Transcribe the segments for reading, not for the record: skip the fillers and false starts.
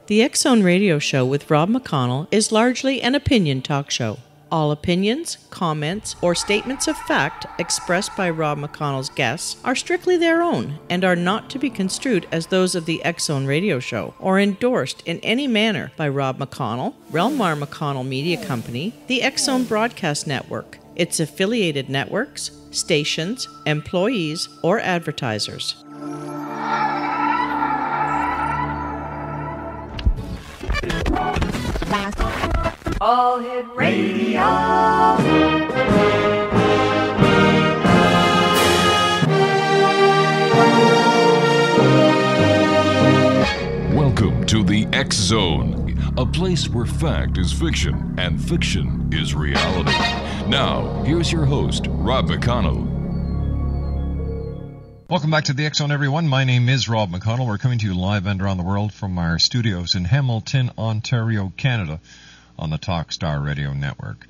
The X Zone Radio Show with Rob McConnell is largely an opinion talk show. All opinions, comments, or statements of fact expressed by Rob McConnell's guests are strictly their own and are not to be construed as those of the X Zone Radio Show or endorsed in any manner by Rob McConnell, Relmar McConnell Media Company, the X Zone Broadcast Network, its affiliated networks, stations, employees, or advertisers. All Hit Radio. Welcome to the X Zone, a place where fact is fiction and fiction is reality. Now, here's your host, Rob McConnell. Welcome back to the X Zone, everyone. My name is Rob McConnell. We're coming to you live and around the world from our studios in Hamilton, Ontario, Canada, on the Talkstar Radio Network.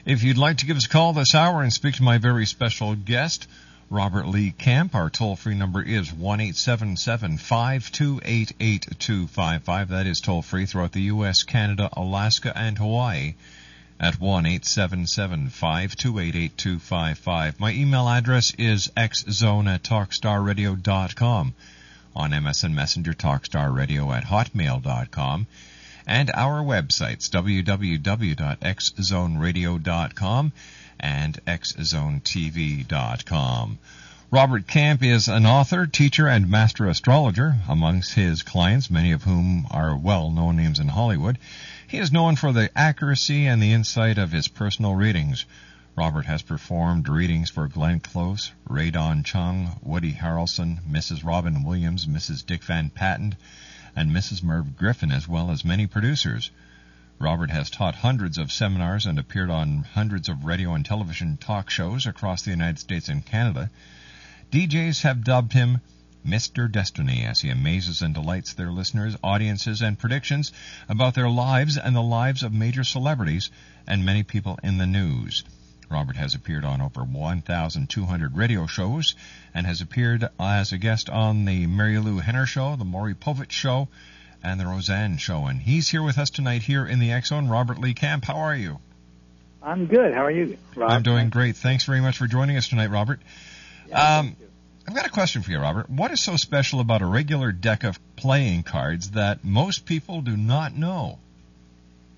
If you'd like to give us a call this hour and speak to my very special guest, Robert Lee Camp, our toll-free number is 1-877-528-8255. That is toll-free throughout the U.S., Canada, Alaska, and Hawaii at 1-877-528-8255. My email address is xzone@talkstarradio.com. On MSN Messenger, talkstarradio@hotmail.com. And our websites, www.xzoneradio.com and xzonetv.com. Robert Camp is an author, teacher, and master astrologer. Amongst his clients, many of whom are well-known names in Hollywood, he is known for the accuracy and the insight of his personal readings. Robert has performed readings for Glenn Close, Ray Don Chung, Woody Harrelson, Mrs. Robin Williams, Mrs. Dick Van Patten, and Mrs. Merv Griffin, as well as many producers. Robert has taught hundreds of seminars and appeared on hundreds of radio and television talk shows across the United States and Canada. DJs have dubbed him Mr. Destiny as he amazes and delights their listeners, audiences, and predictions about their lives and the lives of major celebrities and many people in the news. Robert has appeared on over 1,200 radio shows and has appeared as a guest on the Mary Lou Henner Show, the Maury Povich Show, and the Roseanne Show. And he's here with us tonight here in the X Zone. Robert Lee Camp, how are you? I'm good. How are you, Rob? I'm doing great. Thanks very much for joining us tonight, Robert. I've got a question for you, Robert. What is so special about a regular deck of playing cards that most people do not know?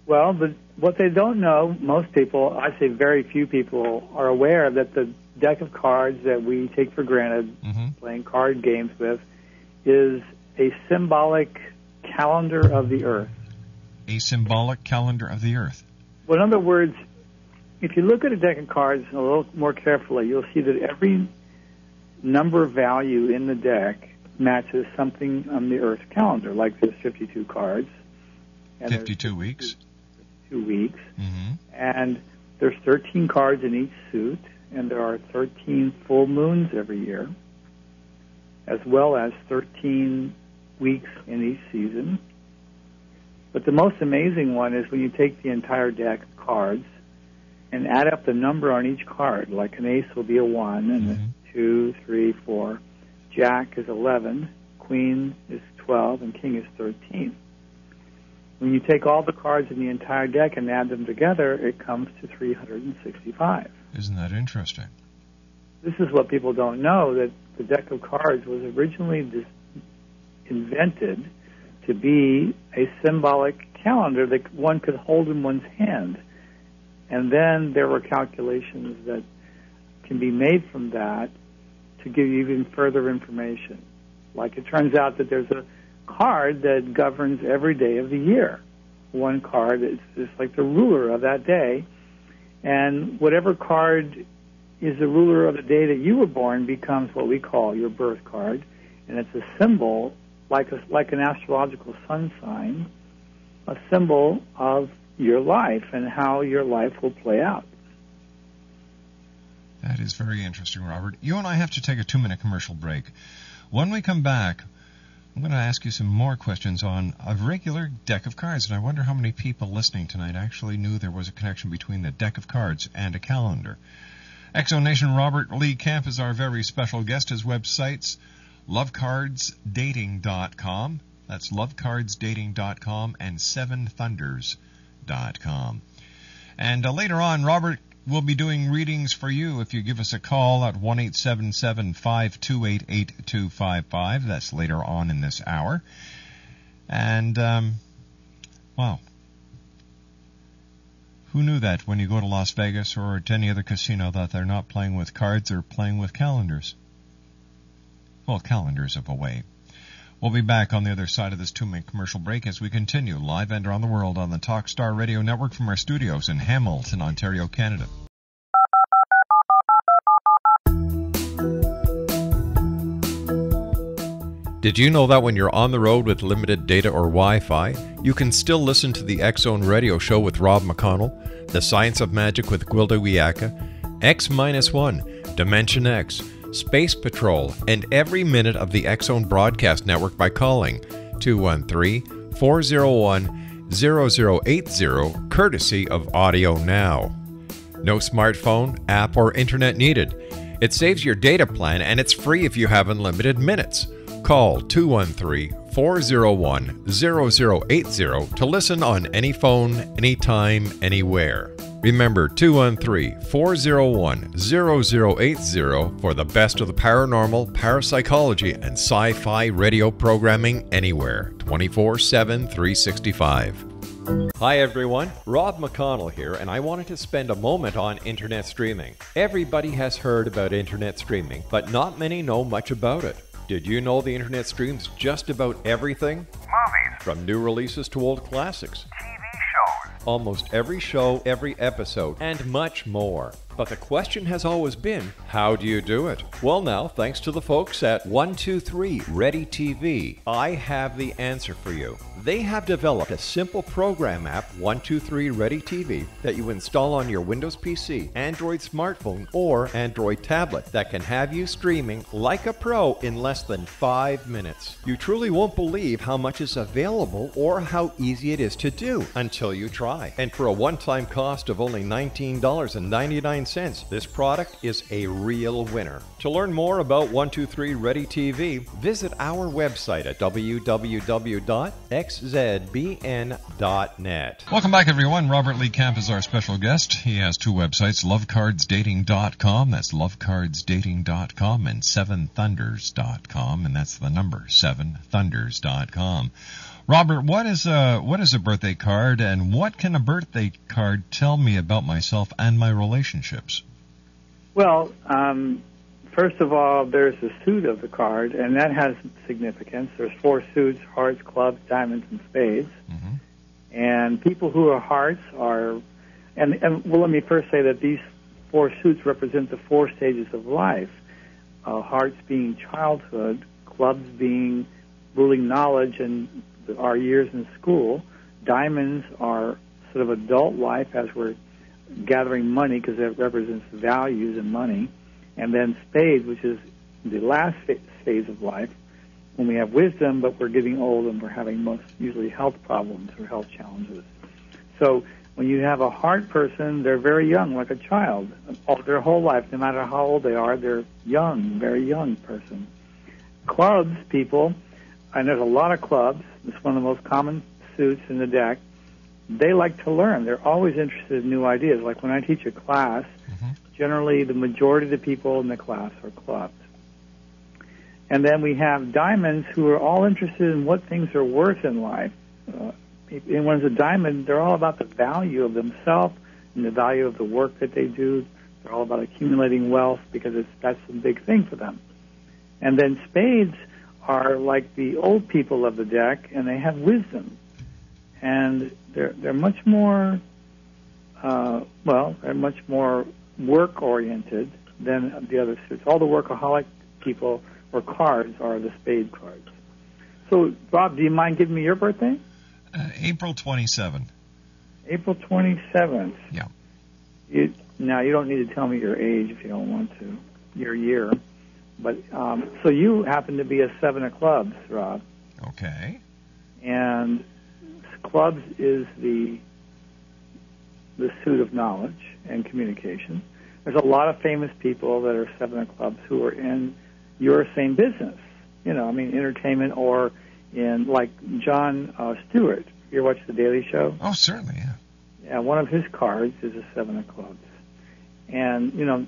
Well, what they don't know, most people, I say very few people, are aware that the deck of cards that we take for granted, playing card games with, is a symbolic calendar of the Earth. A symbolic calendar of the Earth. Well, in other words, if you look at a deck of cards a little more carefully, you'll see that every number value in the deck matches something on the Earth calendar, like there's 52 cards. And 52 weeks. 2 weeks, and there's 13 cards in each suit, and there are 13 full moons every year, as well as 13 weeks in each season. But the most amazing one is when you take the entire deck of cards and add up the number on each card, like an ace will be a 1, and a 2, 3, 4, jack is 11, queen is 12, and king is 13. When you take all the cards in the entire deck and add them together, it comes to 365. Isn't that interesting? This is what people don't know, that the deck of cards was originally invented to be a symbolic calendar that one could hold in one's hand. And then there were calculations that can be made from that to give you even further information. Like it turns out that there's a card that governs every day of the year. One card is just like the ruler of that day, and whatever card is the ruler of the day that you were born becomes what we call your birth card, and it's a symbol, like an astrological sun sign, a symbol of your life and how your life will play out. That is very interesting, Robert. You and I have to take a 2-minute commercial break. When we come back, I'm going to ask you some more questions on a regular deck of cards, and I wonder how many people listening tonight actually knew there was a connection between the deck of cards and a calendar. X-Zone Nation, Robert Lee Camp is our very special guest. His websites, lovecardsdating.com That's lovecardsdating.com and seventhunders.com. And later on, Robert will be doing readings for you if you give us a call at 1-877-528-8255. That's later on in this hour. And, wow. Who knew that when you go to Las Vegas or to any other casino that they're not playing with cards, they're playing with calendars? Well, calendars of a way. We'll be back on the other side of this 2-minute commercial break as we continue live and around the world on the Talkstar Radio Network from our studios in Hamilton, Ontario, Canada. Did you know that when you're on the road with limited data or Wi-Fi, you can still listen to the X-Zone Radio Show with Rob McConnell, The Science of Magic with Gwilda Wiyaka, X-1, Dimension X, Space Patrol, and every minute of the X-Zone broadcast network by calling 213-401-0080, courtesy of Audio Now. No smartphone, app, or internet needed. It saves your data plan, and it's free if you have unlimited minutes. Call 213-401-0080 to listen on any phone, anytime, anywhere. Remember, 213-401-0080 for the best of the paranormal, parapsychology, and sci-fi radio programming anywhere, 24/7, 365. Hi everyone, Rob McConnell here, and I wanted to spend a moment on internet streaming. Everybody has heard about internet streaming, but not many know much about it. Did you know the internet streams just about everything? Movies. From new releases to old classics. TV shows. Almost every show, every episode, and much more. But the question has always been, how do you do it? Well now, thanks to the folks at 123 Ready TV, I have the answer for you. They have developed a simple program app, 123 Ready TV, that you install on your Windows PC, Android smartphone, or Android tablet that can have you streaming like a pro in less than 5 minutes. You truly won't believe how much is available or how easy it is to do until you try. And for a one-time cost of only $19.99, this product is a real winner. To learn more about 123 Ready TV, visit our website at www.xzbn.net. Welcome back, everyone. Robert Lee Camp is our special guest. He has two websites, lovecardsdating.com, that's lovecardsdating.com, and seventhunders.com, and that's the number, seventhunders.com. Robert, what is a birthday card, and what can a birthday card tell me about myself and my relationships? Well, first of all, there's the suit of the card, and that has significance. There's 4 suits: hearts, clubs, diamonds, and spades. Mm-hmm. And people who are hearts are, and well, let me first say that these 4 suits represent the 4 stages of life. Hearts being childhood, clubs being ruling knowledge and our years in school. Diamonds are sort of adult life as we're gathering money because it represents values and money. And then spades, which is the last phase of life when we have wisdom, but we're getting old and we're having most usually health problems or health challenges. So when you have a heart person, they're very young, like a child. Their whole life, no matter how old they are, they're young, very young person. Clubs people, and there's a lot of clubs. It's one of the most common suits in the deck. They like to learn. They're always interested in new ideas. Like when I teach a class, generally the majority of the people in the class are clubs. And then we have diamonds who are all interested in what things are worth in life. And when it's a diamond, they're all about the value of themselves and the value of the work that they do. They're all about accumulating wealth because that's the big thing for them. And then spades are like the old people of the deck, and they have wisdom, and they're much more they're much more work oriented than the other suits. All the workaholic people or cards are the spade cards. So, Bob, do you mind giving me your birthday? April 27th. April 27th. Yeah. Now you don't need to tell me your age if you don't want to. Your year. But so you happen to be a 7 of clubs, Rob. Okay. And clubs is the suit of knowledge and communication. There's a lot of famous people that are 7 of clubs who are in your same business. You know, I mean, entertainment or in, like Jon Stewart. You ever watch The Daily Show? Oh, certainly, yeah. Yeah, one of his cards is a 7 of clubs. And,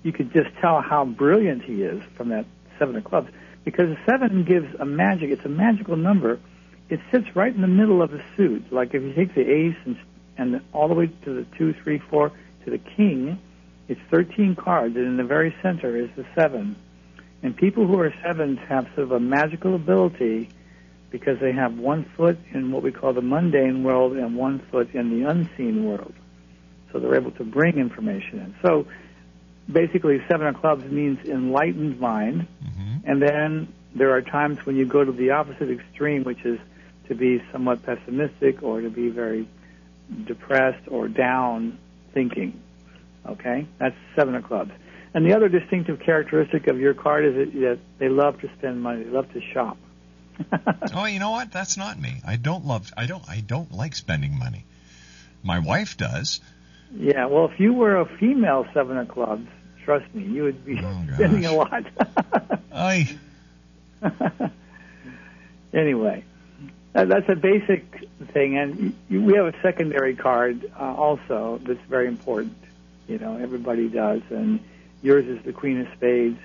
you could just tell how brilliant he is from that 7 of clubs, because the 7 gives it's a magical number. It sits right in the middle of the suit. Like if you take the ace and all the way to the 2, 3, 4, to the king, it's 13 cards, and in the very center is the 7. And people who are 7s have sort of a magical ability because they have one foot in what we call the mundane world and one foot in the unseen world. So they're able to bring information in. So basically 7 of clubs means enlightened mind. And then there are times when you go to the opposite extreme, which is to be somewhat pessimistic or to be very depressed or down thinking. Okay? That's 7 of clubs. And the other distinctive characteristic of your card is that they love to spend money. They love to shop. Oh, you know what? That's not me. I don't like spending money. My wife does. Yeah, well, if you were a female 7 of clubs, trust me, you would be spending a lot. Aye. Anyway, that's a basic thing, and we have a secondary card also that's very important. Everybody does, and yours is the Queen of Spades,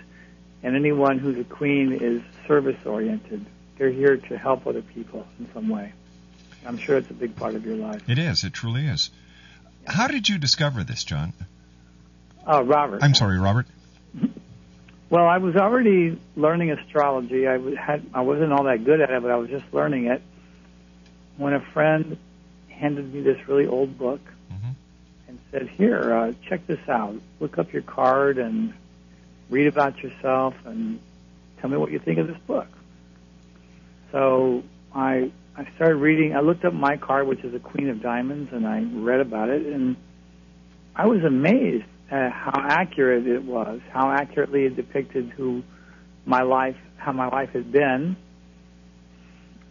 and anyone who's a queen is service-oriented. They're here to help other people in some way. I'm sure it's a big part of your life. It is. It truly is. How did you discover this, John? Robert. I'm sorry, Robert. Well, I was already learning astrology. I wasn't all that good at it, but I was just learning it when a friend handed me this really old book and said, here, check this out. Look up your card and read about yourself and tell me what you think of this book. So I started reading. I looked up my card, which is a Queen of Diamonds, and I read about it, and I was amazed at how accurate it was, how accurately it depicted how my life had been.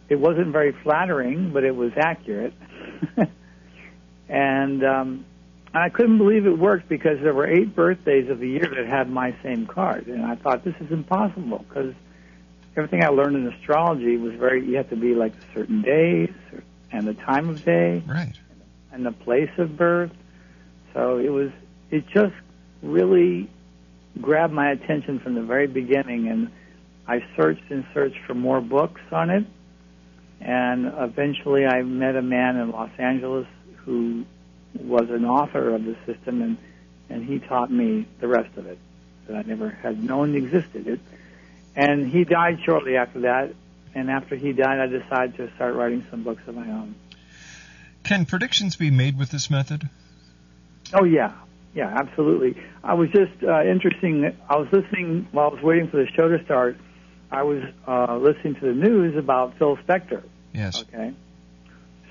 It wasn't very flattering, but it was accurate. And I couldn't believe it worked because there were 8 birthdays of the year that had my same card. And I thought, this is impossible, because everything I learned in astrology was you have to be like certain days and the time of day. Right. And the place of birth. So it just really grabbed my attention from the very beginning, and I searched and searched for more books on it, and eventually I met a man in Los Angeles who was an author of the system, and he taught me the rest of it that I never had known existed. And he died shortly after that, and after he died I decided to start writing some books of my own. Can predictions be made with this method? Oh, yeah. Yeah, absolutely. I was just interesting. I was listening while I was waiting for the show to start. I was listening to the news about Phil Spector. Yes. Okay.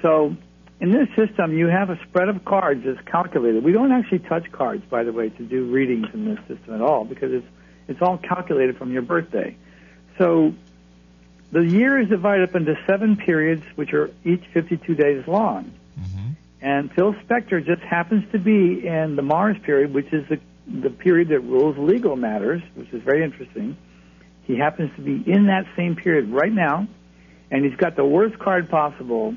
So in this system, you have a spread of cards that's calculated. We don't actually touch cards, by the way, to do readings in this system at all, because it's all calculated from your birthday. So the year is divided up into 7 periods, which are each 52 days long. And Phil Spector just happens to be in the Mars period, which is the period that rules legal matters, which is very interesting. He happens to be in that same period right now, and he's got the worst card possible,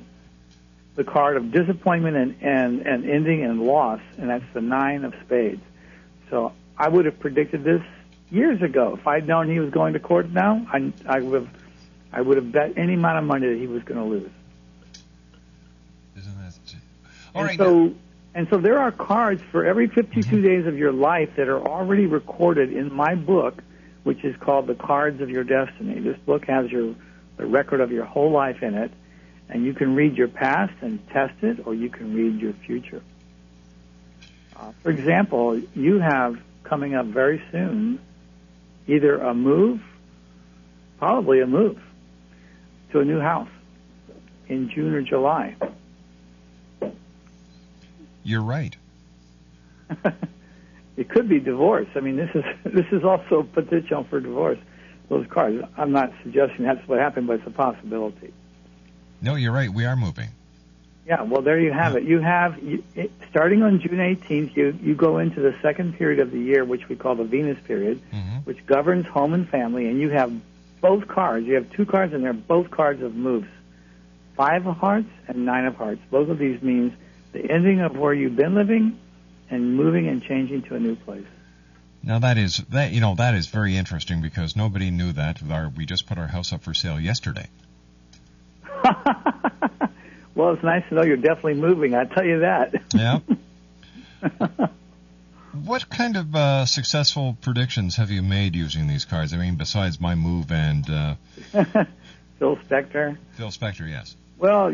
the card of disappointment and ending and loss, and that's the 9 of Spades. So I would have predicted this years ago. If I'd known he was going to court now, I would have bet any amount of money that he was going to lose. And so there are cards for every 52 days of your life that are already recorded in my book, which is called The Cards of Your Destiny. This book has the record of your whole life in it, and you can read your past and test it, or you can read your future. For example, you have coming up very soon either probably a move to a new house in June or July. You're right. It could be divorce. I mean, this is also potential for divorce. Those cards. I'm not suggesting that's what happened, but it's a possibility. No, you're right. We are moving. Yeah. Well, there you have it. You have starting on June 18th. You go into the second period of the year, which we call the Venus period, which governs home and family, and you have both cards. You have two cards in there. Both cards have moves. 5 of hearts and 9 of hearts. Both of these means the ending of where you've been living and moving and changing to a new place. Now that is very interesting because nobody knew that. We just put our house up for sale yesterday. Well, it's nice to know you're definitely moving. I tell you that. Yeah. What kind of successful predictions have you made using these cards? I mean, besides my move and Phil Spector. Phil Spector, yes. Well,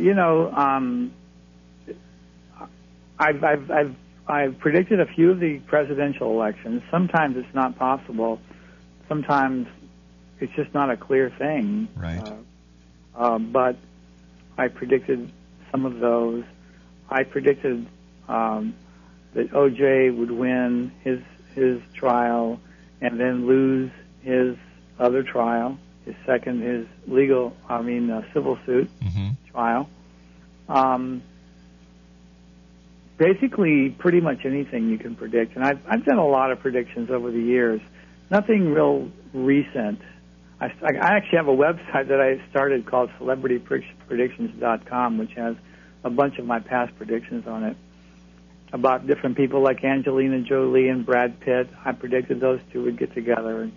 I've predicted a few of the presidential elections. Sometimes it's not possible. Sometimes it's just not a clear thing. Right. But I predicted some of those. I predicted that O.J. would win his trial and then lose his other trial, his civil suit trial. Basically, pretty much anything you can predict. And I've done a lot of predictions over the years. Nothing real recent. I actually have a website that I started called celebritypredictions.com, which has a bunch of my past predictions on it about different people like Angelina Jolie and Brad Pitt. I predicted those two would get together and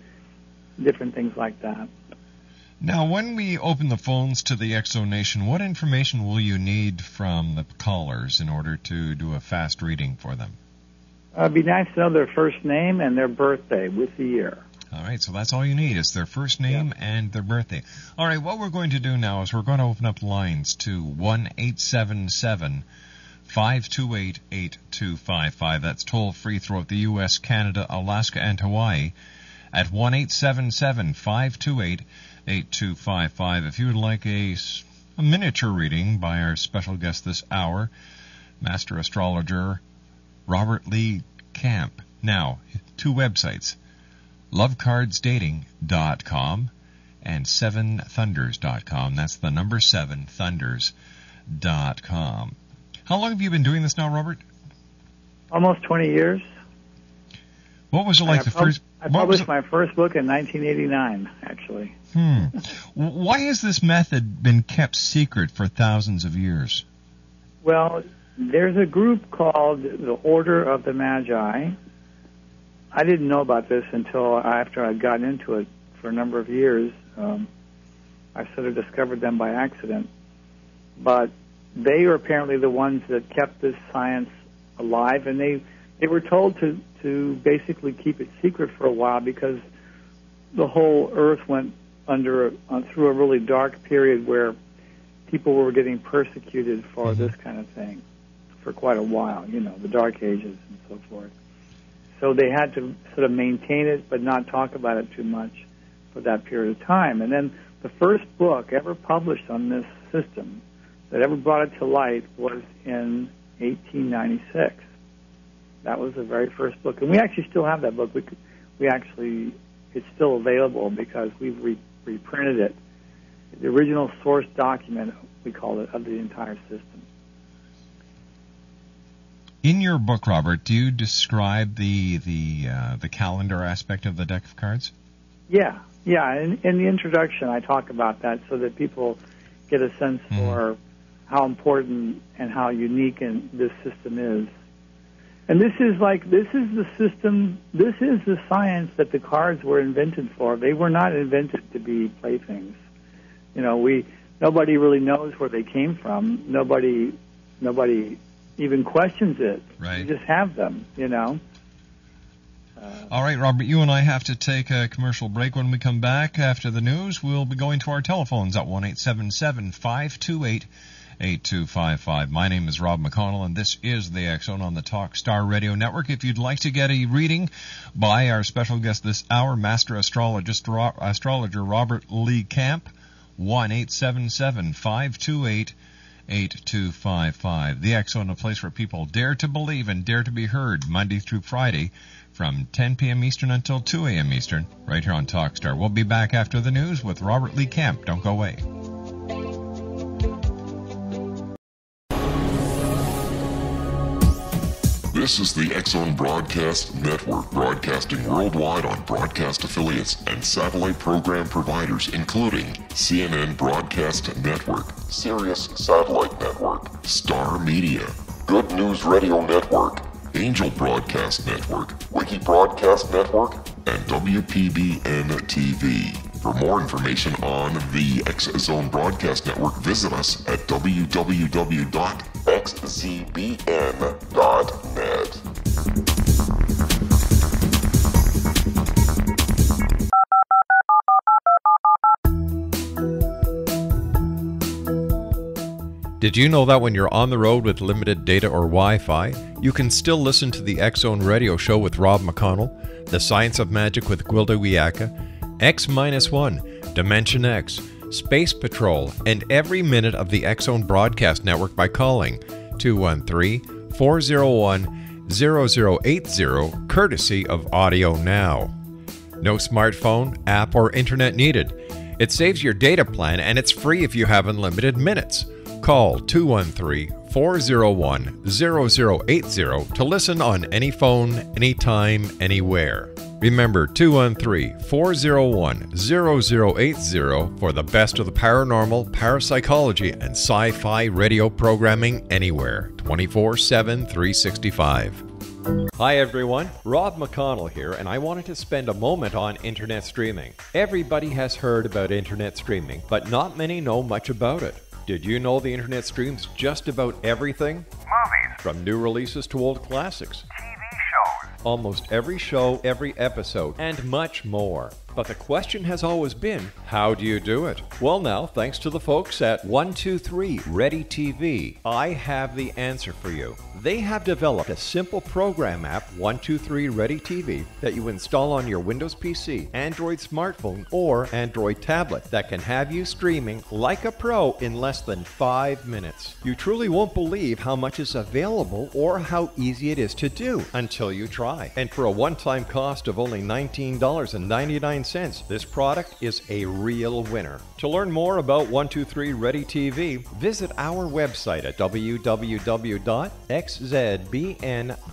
different things like that. Now, when we open the phones to the X Zone Nation, what information will you need from the callers in order to do a fast reading for them? It'd be nice to know their first name and their birthday with the year. All right, so that's all you need is their first name and their birthday. All right, what we're going to do now is we're going to open up lines to 1-877-528-8255. That's toll-free throughout the U.S., Canada, Alaska, and Hawaii at 1-877-528-8255. If you would like a miniature reading by our special guest this hour, Master Astrologer Robert Lee Camp. Now, 2 websites, lovecardsdating.com and 7thunders.com. That's the number 7thunders.com. How long have you been doing this now, Robert? Almost 20 years. What was it like I published my first book in 1989, actually. Why has this method been kept secret for thousands of years? Well, there's a group called the Order of the Magi. I didn't know about this until after I'd gotten into it for a number of years. I sort of discovered them by accident. But they are apparently the ones that kept this science alive, and they were told to basically keep it secret for a while because the whole Earth went through a really dark period where people were getting persecuted for this kind of thing for quite a while, the Dark Ages and so forth. So they had to sort of maintain it but not talk about it too much for that period of time. And then the first book ever published on this system that ever brought it to light was in 1896. That was the very first book. And we actually still have that book. It's still available because we've reprinted it. The original source document, we call it, of the entire system. In your book, Robert, do you describe the calendar aspect of the deck of cards? Yeah. In the introduction, I talk about that so that people get a sense for how important and how unique this system is. And this is the system, this is the science that the cards were invented for. They were not invented to be playthings. Nobody really knows where they came from. Nobody even questions it. Right. You just have them, All right, Robert, you and I have to take a commercial break. When we come back after the news, we'll be going to our telephones at 1-877-528-8255. My name is Rob McConnell, and this is the X Zone on the Talk Star Radio Network. If you'd like to get a reading by our special guest this hour, Master Astrologer Robert Lee Camp, 1-877-528-8255. The X Zone, a place where people dare to believe and dare to be heard, Monday through Friday, from 10 p.m. Eastern until 2 a.m. Eastern, right here on Talkstar. We'll be back after the news with Robert Lee Camp. Don't go away. This is the X-Zone Broadcast Network, broadcasting worldwide on broadcast affiliates and satellite program providers, including CNN Broadcast Network, Sirius Satellite Network, Star Media, Good News Radio Network, Angel Broadcast Network, Wiki Broadcast Network, and WPBN TV. For more information on the X-Zone Broadcast Network, visit us at www.xzbn.net. Did you know that when you're on the road with limited data or Wi-Fi, you can still listen to the X-Zone Radio Show with Rob McConnell, The Science of Magic with Gwilda Wiyaka, X-1, Dimension X, Space Patrol, and every minute of the X-Zone Broadcast Network by calling 213-401-0080, courtesy of Audio Now. No smartphone, app, or internet needed. It saves your data plan and it's free if you have unlimited minutes. Call 213-401-0080 to listen on any phone, anytime, anywhere. Remember 213-401-0080 for the best of the paranormal, parapsychology, and sci-fi radio programming anywhere, 24/7, 365. Hi everyone, Rob McConnell here, and I wanted to spend a moment on internet streaming. Everybody has heard about internet streaming, but not many know much about it. Did you know the internet streams just about everything? Movies. From new releases to old classics. TV shows. Almost every show, every episode, and much more. But the question has always been, how do you do it? Well now, thanks to the folks at 123 Ready TV, I have the answer for you. They have developed a simple program app, 123 Ready TV, that you install on your Windows PC, Android smartphone, or Android tablet that can have you streaming like a pro in less than 5 minutes. You truly won't believe how much is available or how easy it is to do until you try. And for a one-time cost of only $19.99, this product is a real winner. To learn more about 123 Ready TV, visit our website at www.xzbn.net.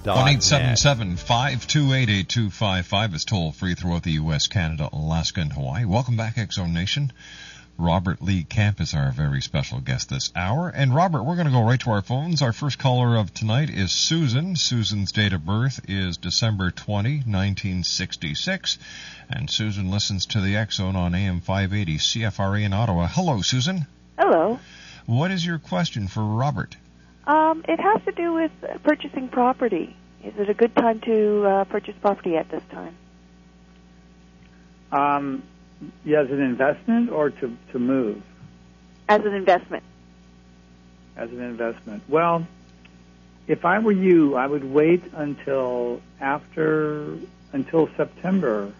1-877-528-8255 is toll-free throughout the U.S., Canada, Alaska, and Hawaii. Welcome back, X-Zone Nation. Robert Lee Camp is our very special guest this hour. And Robert, we're going to go right to our phones. Our first caller of tonight is Susan. Susan's date of birth is December 20, 1966. And Susan listens to the X-Zone on AM 580 CFRA in Ottawa. Hello, Susan. Hello. What is your question for Robert? It has to do with purchasing property. Is it a good time to purchase property at this time? Yeah, as an investment or to move? As an investment. As an investment. Well, if I were you, I would wait until September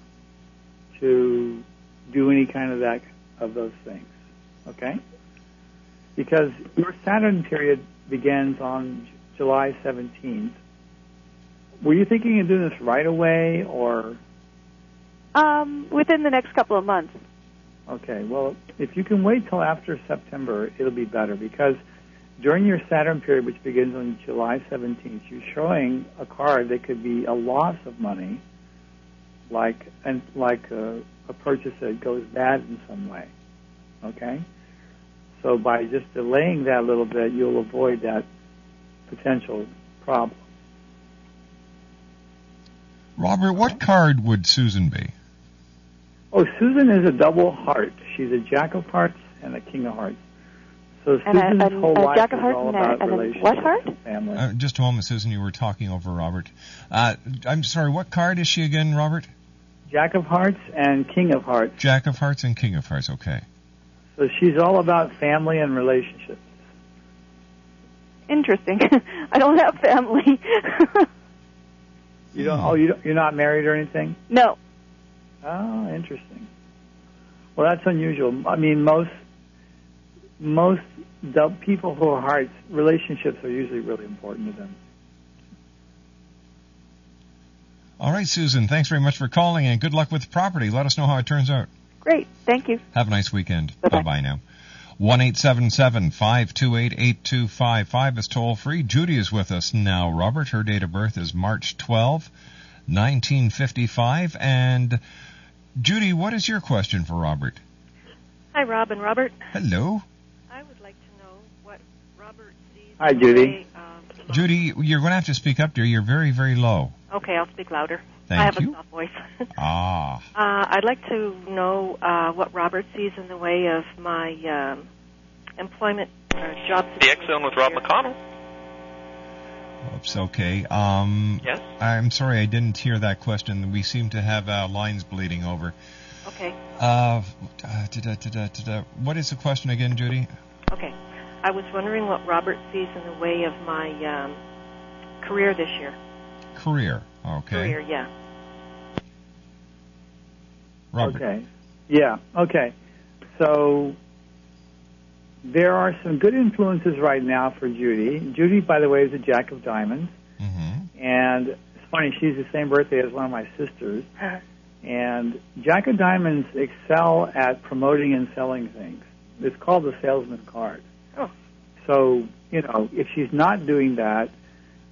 to do any kind of those things. Okay? Because your Saturn period begins on July 17th. Were you thinking of doing this right away or? Within the next couple of months. Okay, well, if you can wait till after September, it'll be better because during your Saturn period, which begins on July 17th, you're showing a card that could be a loss of money, like a purchase that goes bad in some way. Okay? So by just delaying that a little bit, you'll avoid that potential problem. Robert, what card would Susan be? Oh, Susan is a double heart. She's a Jack of Hearts and a King of Hearts. So Susan's whole life is all about relationships what heart? and family. Just a moment, Susan. You were talking over Robert. I'm sorry, what card is she again, Robert? Jack of Hearts and King of Hearts. Jack of Hearts and King of Hearts, okay. So she's all about family and relationships. Interesting. I don't have family. You don't? Oh, you're not married or anything? No. Oh, interesting. Well, that's unusual. I mean, most people who are hearts, relationships are usually really important to them. All right, Susan, thanks very much for calling, and good luck with the property. Let us know how it turns out. Great. Thank you. Have a nice weekend. Bye-bye. Bye-bye now. 1-877-528-8255 is toll free. Judy is with us now, Robert. Her date of birth is March 12, 1955. And Judy, what is your question for Robert? Hi, Rob and Robert. Hello. I would like to know what Robert sees. Hi, Judy. Judy, you're going to have to speak up, dear. You're very, very low. Okay, I'll speak louder. Thank I have you. a soft voice. I'd like to know what Robert sees in the way of my employment or job The situation. X Zone with Rob McConnell. Oops, okay. Yes? I'm sorry, I didn't hear that question. We seem to have lines bleeding over. Okay. What is the question again, Judy? Okay. I was wondering what Robert sees in the way of my career this year. Career, okay. Career, yeah. Robert. Okay. Yeah, okay. So there are some good influences right now for Judy. Judy, by the way, is a Jack of Diamonds. Mm-hmm. And it's funny, she's the same birthday as one of my sisters. And Jack of Diamonds excel at promoting and selling things. It's called the salesman card. Oh. So, if she's not doing that,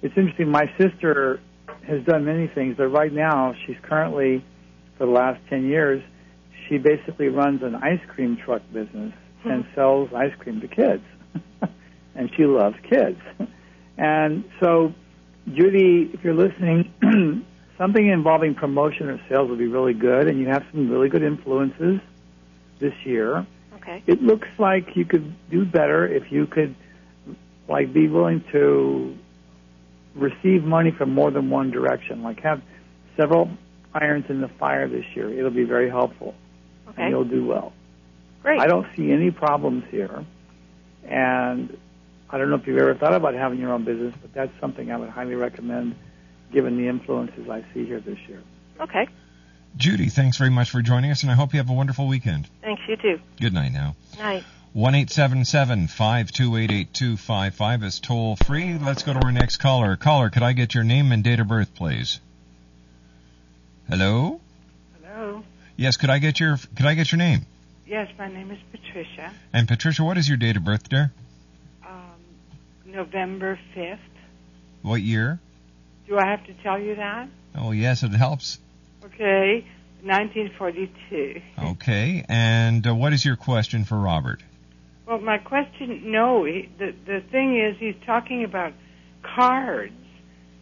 it's interesting. My sister has done many things, but right now she's currently, for the last 10 years, she basically runs an ice cream truck business and sells ice cream to kids. And she loves kids. And so, Judy, if you're listening, something involving promotion or sales would be really good, and you have some really good influences this year. Okay. It looks like you could do better if you could, be willing to receive money from more than one direction, have several irons in the fire this year. It'll be very helpful, Okay. and you'll do well. Great. I don't see any problems here, and I don't know if you've ever thought about having your own business, but that's something I would highly recommend given the influences I see here this year. Okay. Judy, thanks very much for joining us, and I hope you have a wonderful weekend. Thanks, you too. Good night now. Night. 1-877-528-8255 is toll free. Let's go to our next caller. Caller, could I get your name and date of birth, please? Hello? Hello. Yes, could I get your name? Yes, my name is Patricia. And Patricia, what is your date of birth, dear? November 5th. What year? Do I have to tell you that? Oh, yes, it helps. Okay, 1942. Okay, and what is your question for Robert? Well, my question, the thing is, he's talking about cards.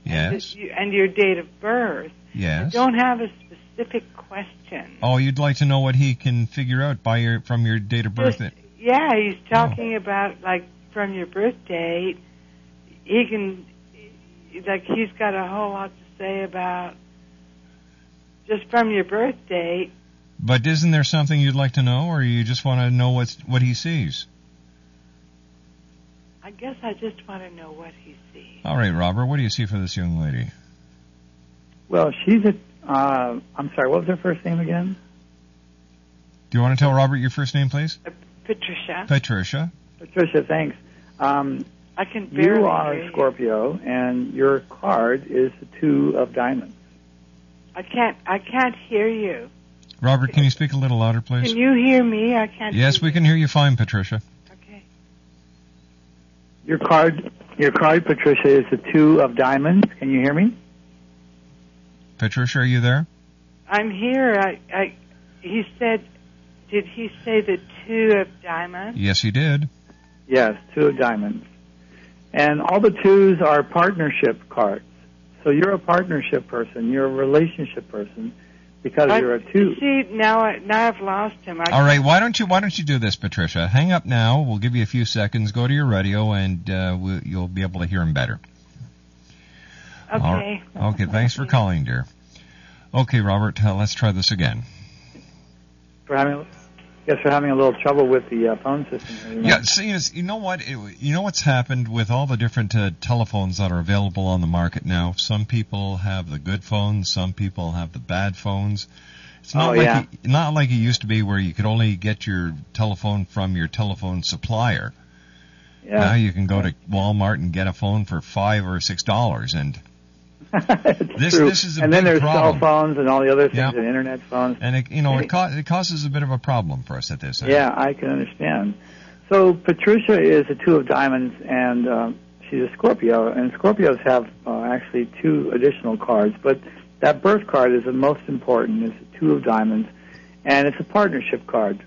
Yes. And your date of birth. Yes. I don't have a specific question. Oh, you'd like to know what he can figure out from your date of birth? Yeah, he's talking about, from your birth date, he can, he's got a whole lot to say about just from your birth date. But isn't there something you'd like to know, or you just want to know what he sees? I guess I just want to know what he sees. All right, Robert, what do you see for this young lady? Well, she's I'm sorry, what was her first name again? Do you want to tell Robert your first name, please? Patricia. Patricia, thanks. I can barely You are hear a you. Scorpio, and your card is the 2 of diamonds. I can't hear you. Robert, can you speak a little louder, please? Can you hear me? I can't. Yes, hear we can hear you fine, Patricia. Okay. Your card, Patricia, is the 2 of diamonds. Can you hear me? Patricia, are you there? I'm here. He said, did he say the 2 of diamonds? Yes, he did. Yes, 2 of diamonds. And all the 2s are partnership cards. So you're a partnership person. You're a relationship person because you're a 2. See, now I've lost him. All right, why don't you do this, Patricia? Hang up now. We'll give you a few seconds. Go to your radio, and you'll be able to hear him better. Okay. Okay, thanks for calling, dear. Okay, Robert, let's try this again. We're having a little trouble with the phone system. Yeah, see, you know what? You know what's happened with all the different telephones that are available on the market now? Some people have the good phones, some people have the bad phones. It's not not like it used to be where you could only get your telephone from your telephone supplier. Yeah. Now you can go to Walmart and get a phone for $5 or $6, and this is a and big then there's problem. cell phones and all the other things, Yeah. and internet phones. And it causes a bit of a problem for us at this end. Yeah, I can understand. So Patricia is a 2 of diamonds, and she's a Scorpio, and Scorpios have actually 2 additional cards, but that birth card is the most important. It's a 2 of diamonds, and it's a partnership card.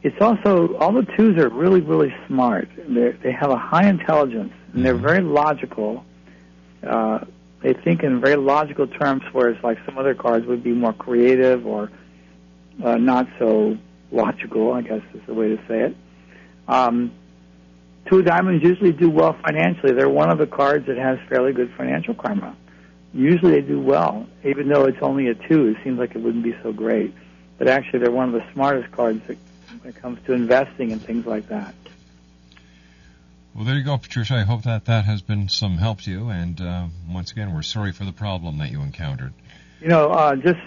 It's also, all the 2s are really, really smart. They have a high intelligence, and they're very logical. They think in very logical terms, whereas like some other cards would be more creative or not so logical, I guess is the way to say it. 2 of diamonds usually do well financially. They're one of the cards that has fairly good financial karma. Usually they do well, even though it's only a 2. It seems like it wouldn't be so great. But actually they're one of the smartest cards when it comes to investing and things like that. Well, there you go, Patricia. I hope that has been some help to you. And once again, we're sorry for the problem that you encountered. You know, just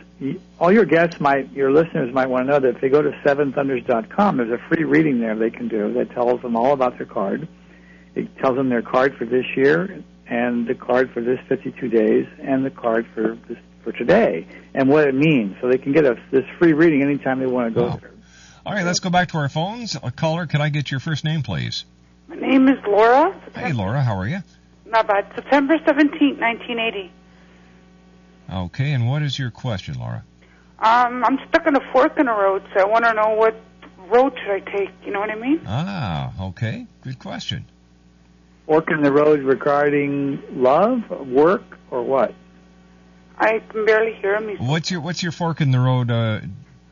all your guests your listeners might want to know that if they go to seventhunders.com, there's a free reading there they can do that tells them all about their card. It tells them their card for this year and the card for this 52 days and the card for today and what it means. So they can get this free reading anytime they want to go there. All right, let's go back to our phones. Caller, could I get your first name, please? My name is Laura. Hey, Laura, how are you? Not bad. September 17th, 1980. Okay, and what is your question, Laura? I'm stuck on a fork in the road, so I want to know what road should I take. You know what I mean? Ah, okay. Good question. Fork in the road regarding love, work, or what? I can barely hear him. What's your fork in the road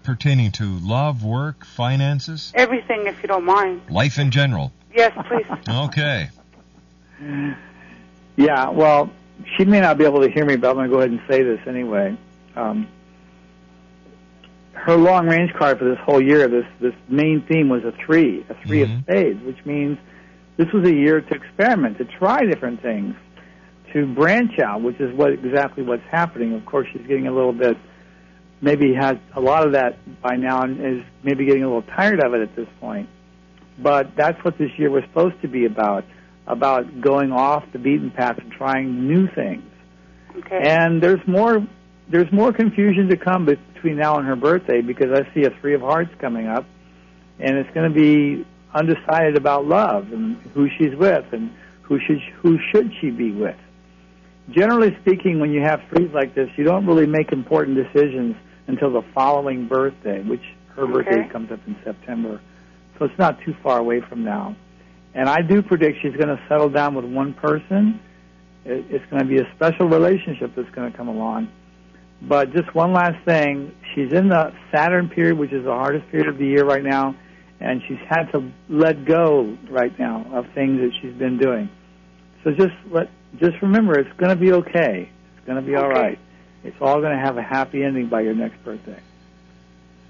pertaining to? Love, work, finances? Everything, if you don't mind. Life in general? Yes, please. Okay. Yeah, well, she may not be able to hear me, but I'm going to go ahead and say this anyway. Her long-range card for this whole year, this main theme was a 3 of spades, which means this was a year to experiment, to try different things, to branch out, which is exactly what's happening. Of course, she's getting a little bit, maybe has a lot of that by now and is maybe getting a little tired of it at this point. But that's what this year was supposed to be about going off the beaten path and trying new things. Okay. And there's more confusion to come between now and her birthday because I see a 3 of hearts coming up, and it's going to be undecided about love and who she's with and who should she be with. Generally speaking, when you have 3s like this, you don't really make important decisions until the following birthday, which her birthday comes up in September. So it's not too far away from now. And I do predict she's going to settle down with one person. It's going to be a special relationship that's going to come along. But just one last thing, she's in the Saturn period, which is the hardest period of the year right now, and she's had to let go right now of things that she's been doing. So just remember, it's going to be okay. It's going to be all right. It's all going to have a happy ending by your next birthday.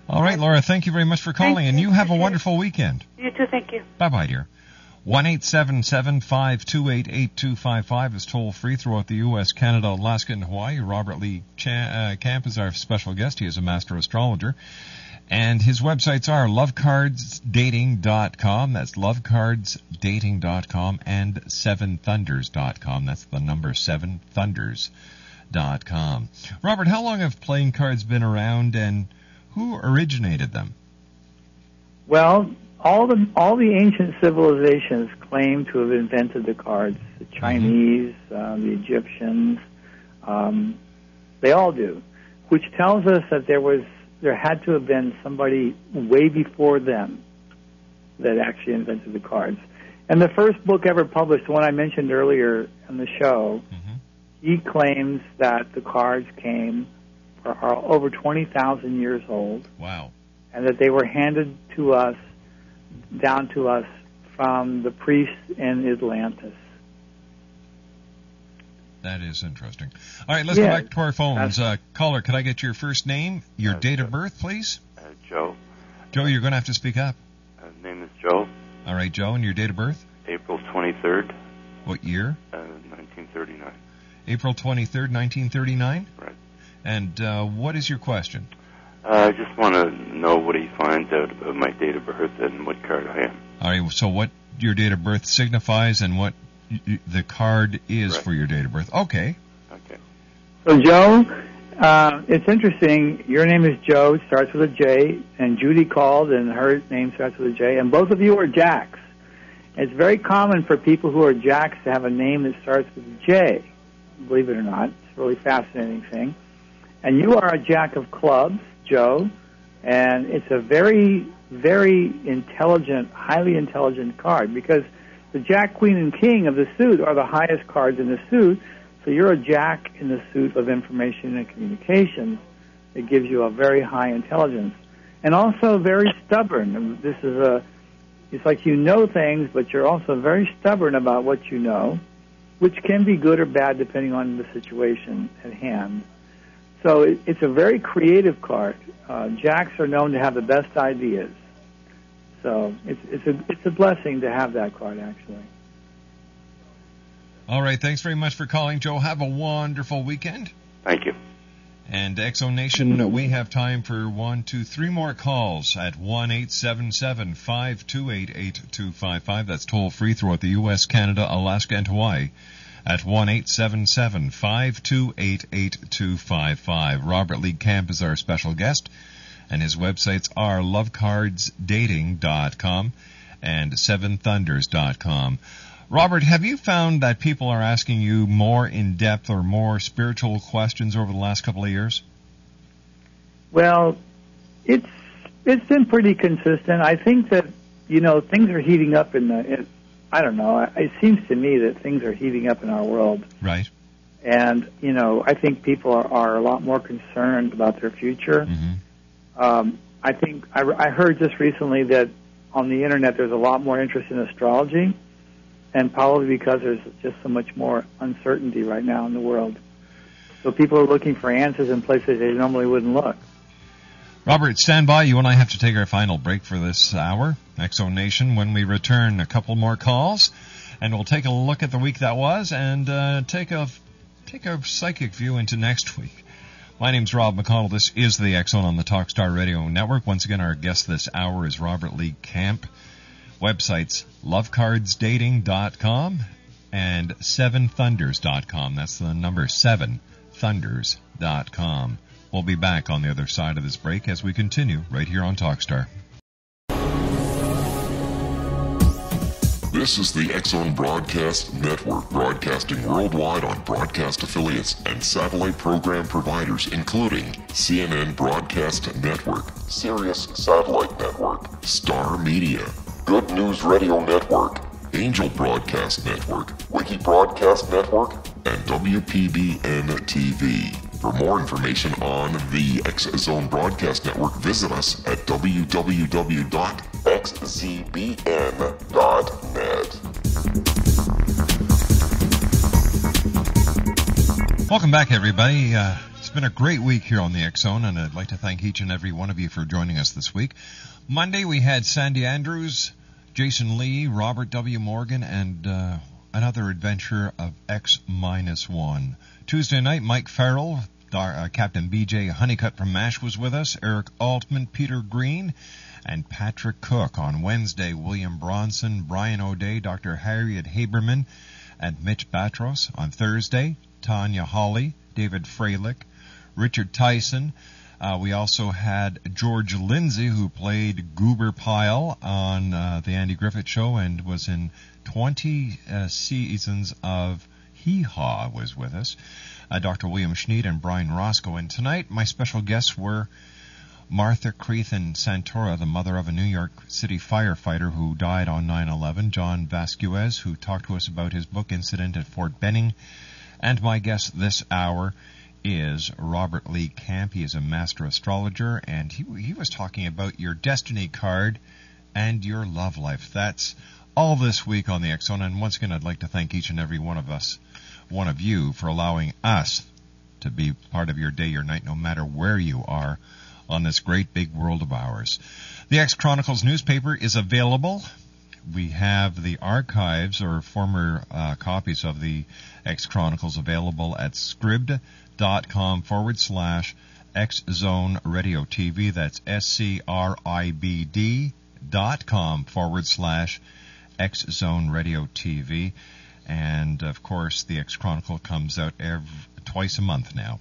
All right, Laura, thank you very much for calling, and you have a wonderful weekend. You too, thank you. Bye-bye, dear. 1-877-528-8255 is toll-free throughout the U.S., Canada, Alaska, and Hawaii. Robert Lee Camp is our special guest. He is a master astrologer. And his websites are lovecardsdating.com. That's lovecardsdating.com and seventhunders.com. That's the number 7thunders.com. Robert, how long have playing cards been around, and who originated them? Well, all the ancient civilizations claim to have invented the cards. The Chinese, the Egyptians, they all do, which tells us that there had to have been somebody way before them that actually invented the cards. And the first book ever published, the one I mentioned earlier in the show, he claims that the cards are over 20,000 years old. Wow. And that they were handed down to us from the priests in Atlantis. That is interesting. All right, let's go back to our phones. Caller, could I get your first name, your date of birth, please? Joe. Joe, you're going to have to speak up. Name is Joe. All right, Joe, and your date of birth? April 23rd. What year? 1939. April 23rd, 1939? Right. And what is your question? I just want to know what he finds out of my date of birth and what card I am. All right, so what your date of birth signifies and what the card is for your date of birth. Okay. So, Joe, It's interesting. Your name is Joe. It starts with a J, and Judy called, and her name starts with a J, and both of you are Jacks. It's very common for people who are Jacks to have a name that starts with a J, believe it or not. It's a really fascinating thing. And you are a Jack of clubs, Joe, and it's a very, very intelligent, highly intelligent card, because the Jack, Queen, and King of the suit are the highest cards in the suit, so you're a Jack in the suit of information and communications. It gives you a very high intelligence. And also very stubborn. And this is it's like you know things, but you're also very stubborn about what you know, which can be good or bad depending on the situation at hand. So it's a very creative card. Jacks are known to have the best ideas. So it's a blessing to have that card, actually. All right, thanks very much for calling, Joe. Have a wonderful weekend. Thank you. And Exo Nation, we have time for 3 more calls at 1-877-528-8255. That's toll free throughout the U.S., Canada, Alaska, and Hawaii at 1-877-528-8255. Robert Lee Camp is our special guest, and his websites are lovecardsdating.com and seventhunders.com. Robert, have you found that people are asking you more in-depth or more spiritual questions over the last couple of years? Well, it's been pretty consistent. I think that, things are heating up I don't know, it seems to me that things are heating up in our world. Right. And, I think people are a lot more concerned about their future. Mm-hmm. I think I heard just recently that on the Internet there's a lot more interest in astrology, and probably because there's just so much more uncertainty right now in the world. So people are looking for answers in places they normally wouldn't look. Robert, stand by. You and I have to take our final break for this hour. Exo Nation, when we return, a couple more calls, and we'll take a look at the week that was and take a psychic view into next week. My name's Rob McConnell. This is the Exxon on the Talkstar Radio Network. Once again, our guest this hour is Robert Lee Camp. Websites, lovecardsdating.com and seventhunders.com. That's the number 7thunders.com. We'll be back on the other side of this break as we continue right here on Talkstar. This is the Exxon Broadcast Network, broadcasting worldwide on broadcast affiliates and satellite program providers, including CNN Broadcast Network, Sirius Satellite Network, Star Media, Good News Radio Network, Angel Broadcast Network, Wiki Broadcast Network, and WPBN TV. For more information on the X-Zone Broadcast Network, visit us at www.xzbn.net. Welcome back, everybody. It's been a great week here on the X-Zone, and I'd like to thank each and every one of you for joining us this week. Monday, we had Sandy Andrews, Jason Lee, Robert W. Morgan, and another adventure of X-1. Tuesday night, Mike Farrell, Captain B.J. Honeycutt from MASH was with us, Eric Altman, Peter Green, and Patrick Cook. On Wednesday, William Bronson, Brian O'Day, Dr. Harriet Haberman, and Mitch Batros. On Thursday, Tanya Hawley, David Freilich, Richard Tyson. We also had George Lindsay, who played Goober Pyle on the Andy Griffith Show and was in 20 seasons of Hee Haw, was with us. Dr. William Schneid and Brian Roscoe. And tonight, my special guests were Martha Creathan Santora, the mother of a New York City firefighter who died on 9/11, John Vasquez, who talked to us about his book Incident at Fort Benning. And my guest this hour is Robert Lee Camp. He is a master astrologer, and he was talking about your destiny card and your love life. That's all this week on the X-Zone, and once again, I'd like to thank each and every one of you, for allowing us to be part of your day, your night, no matter where you are on this great big world of ours. The X-Chronicles newspaper is available. We have the archives or former copies of the X-Chronicles available at scribd.com/X-Zone Radio TV. That's scribd.com/X-Zone Radio TV. And, of course, the X-Chronicle comes out twice a month now.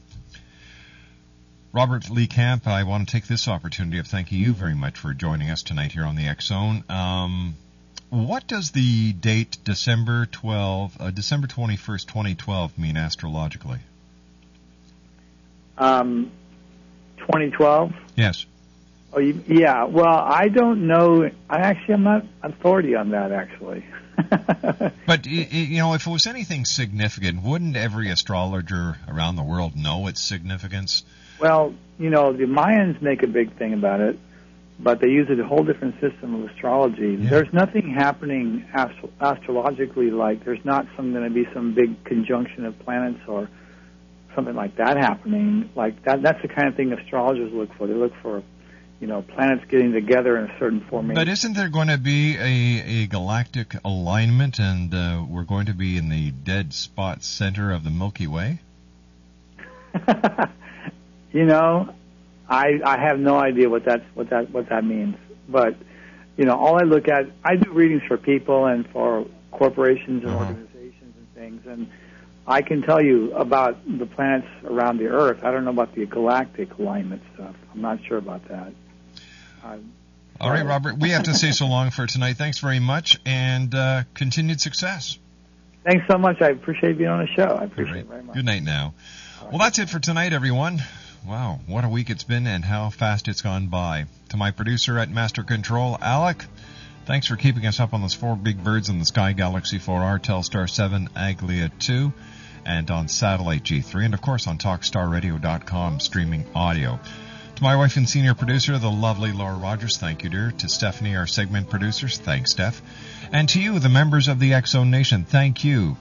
Robert Lee Camp, I want to take this opportunity of thanking you very much for joining us tonight here on the X Zone. What does the date December 21st, 2012 mean astrologically? 2012? Yes. Oh, yeah. Well, I don't know. I'm not authority on that, actually. But, if it was anything significant, wouldn't every astrologer around the world know its significance? Well, the Mayans make a big thing about it, but they use a whole different system of astrology. Yeah. There's nothing happening astrologically like there's not going to be some big conjunction of planets or something like that happening. Like that's the kind of thing astrologers look for. They look for planets getting together in a certain formation. But isn't there going to be a galactic alignment, and we're going to be in the dead spot center of the Milky Way? I have no idea what that means. But all I look at, I do readings for people and for corporations and organizations and things, and I can tell you about the planets around the Earth. I don't know about the galactic alignment stuff. I'm not sure about that. All right, Robert, we have to say so long for tonight. Thanks very much, and continued success. Thanks so much. I appreciate being on the show. I appreciate it very much. Good night now. Well, that's it for tonight, everyone. Wow, what a week it's been and how fast it's gone by. To my producer at Master Control, Alec, thanks for keeping us up on those 4 big birds in the sky, Galaxy 4R, Telstar 7, Aglia 2, and on Satellite G3, and of course on TalkStarRadio.com, streaming audio. To my wife and senior producer, the lovely Laura Rogers, thank you, dear. To Stephanie, our segment producers, thanks, Steph. And to you, the members of the X Zone Nation, thank you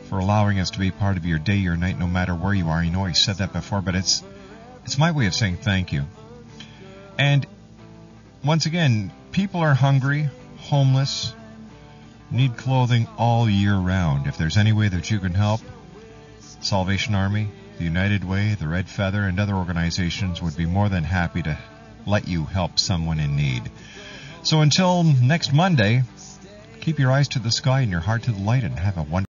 for allowing us to be part of your day, your night, no matter where you are. You know I said that before, but it's my way of saying thank you. And once again, people are hungry, homeless, need clothing all year round. If there's any way that you can help, Salvation Army, the United Way, the Red Feather, and other organizations would be more than happy to let you help someone in need. So until next Monday, keep your eyes to the sky and your heart to the light, and have a wonderful